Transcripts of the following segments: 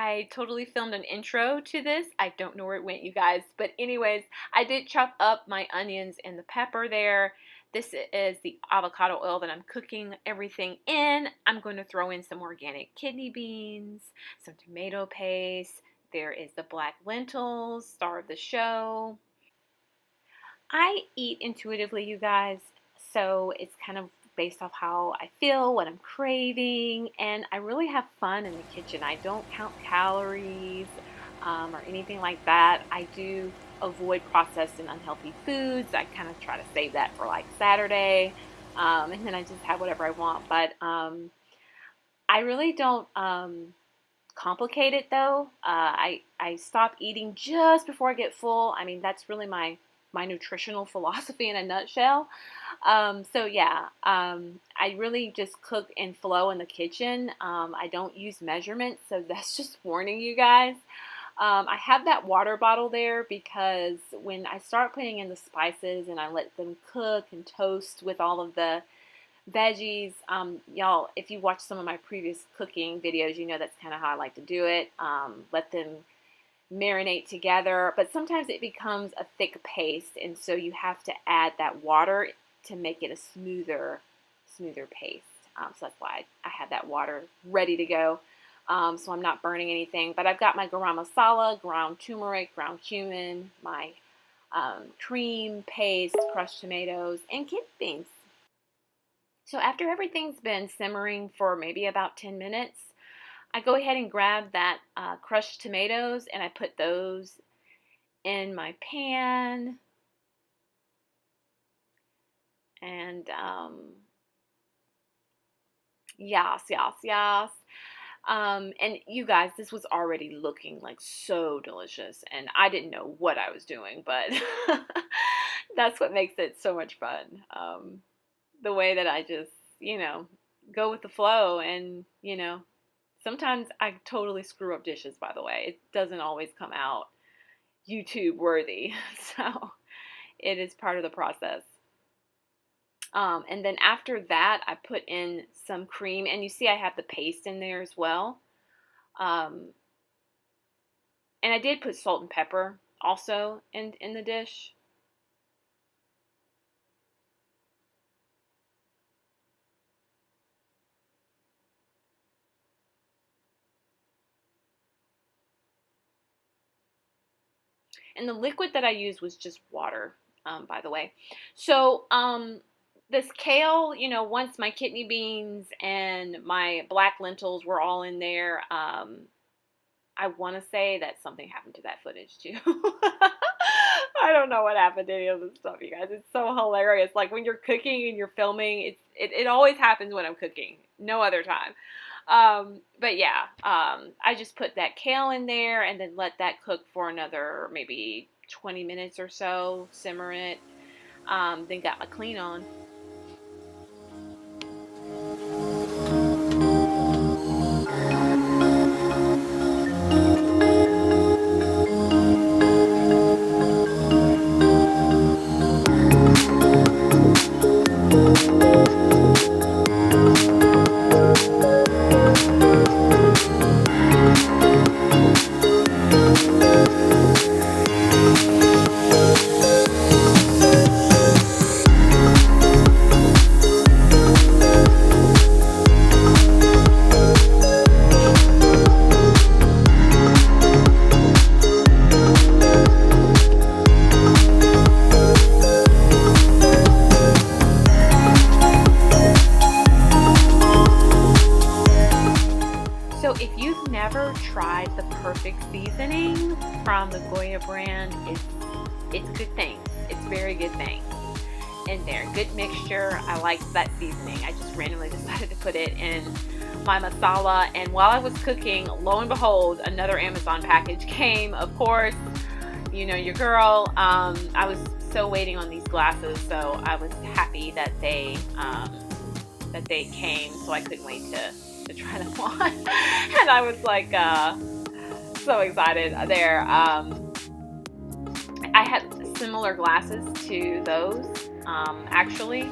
I totally filmed an intro to this. I don't know where it went, you guys. But anyways, I did chop up my onions and the pepper there. This is the avocado oil that I'm cooking everything in. I'm going to throw in some organic kidney beans, some tomato paste. There is the black lentils, star of the show. I eat intuitively, you guys, so it's kind of based off how I feel, what I'm craving, and I really have fun in the kitchen. I don't count calories or anything like that. I do avoid processed and unhealthy foods. I kind of try to save that for like Saturday, and then I just have whatever I want. But I really don't complicate it though. I stop eating just before I get full. I mean, that's really my nutritional philosophy in a nutshell. So yeah, I really just cook and flow in the kitchen. I don't use measurements, so that's just warning you guys. I have that water bottle there because when I start putting in the spices and I let them cook and toast with all of the veggies, y'all, if you watch some of my previous cooking videos, you know that's kind of how I like to do it. Let them marinate together, but sometimes it becomes a thick paste, and so you have to add that water to make it a smoother paste. So that's why I have that water ready to go, so I'm not burning anything. But I've got my garam masala, ground turmeric, ground cumin, my cream paste, crushed tomatoes, and kidney beans. So after everything's been simmering for maybe about 10 minutes, I go ahead and grab that crushed tomatoes and I put those in my pan. And yes. And you guys, this was already looking like so delicious, and I didn't know what I was doing, but that's what makes it so much fun. The way that I just, go with the flow, and, sometimes I totally screw up dishes, by the way. It doesn't always come out YouTube worthy, so it is part of the process. And then after that, I put in some cream, and you see I have the paste in there as well. And I did put salt and pepper also in the dish. And the liquid that I used was just water, by the way. So this kale, once my kidney beans and my black lentils were all in there, I want to say that something happened to that footage too. I don't know what happened to any of this stuff, you guys. It's so hilarious. Like when you're cooking and you're filming, it always happens when I'm cooking. No other time. But yeah, I just put that kale in there and then let that cook for another maybe 20 minutes or so, simmer it, then got my clean on. So if you've never tried the perfect seasoning from the Goya brand, it's good things. It's very good things in there. Good mixture. I like that seasoning. I just randomly decided to put it in my masala, and while I was cooking, lo and behold, another Amazon package came. Of course, your girl. I was so waiting on these glasses, so I was happy that they came, so I couldn't wait to try them on. And I was like so excited there. I had similar glasses to those actually,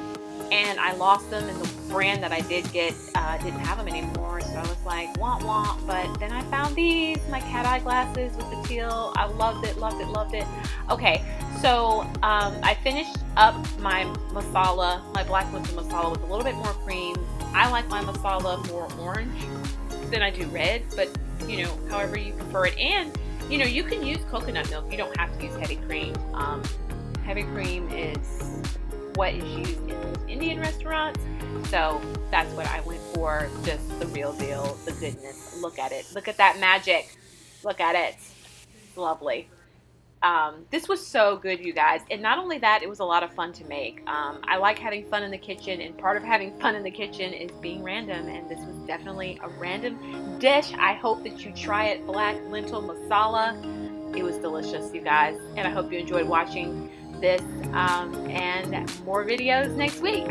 and I lost them, and the brand that I did get didn't have them anymore, so I was like, womp womp. But then I found these, my cat eye glasses with the teal. I loved it, loved it, loved it. Okay, so I finished up my masala, my black lentil masala, with a little bit more cream. I like my masala more orange than I do red, but you know, however you prefer it. And you know, you can use coconut milk. You don't have to use heavy cream. Heavy cream is what is used in those Indian restaurants. So that's what I went for, just the real deal, the goodness. Look at it. Look at that magic. Look at it. It's lovely. This was so good, you guys. And not only that, it was a lot of fun to make. I like having fun in the kitchen, and part of having fun in the kitchen is being random, and this was definitely a random dish. I hope that you try it, black lentil masala. It was delicious, you guys, and I hope you enjoyed watching this, and more videos next week.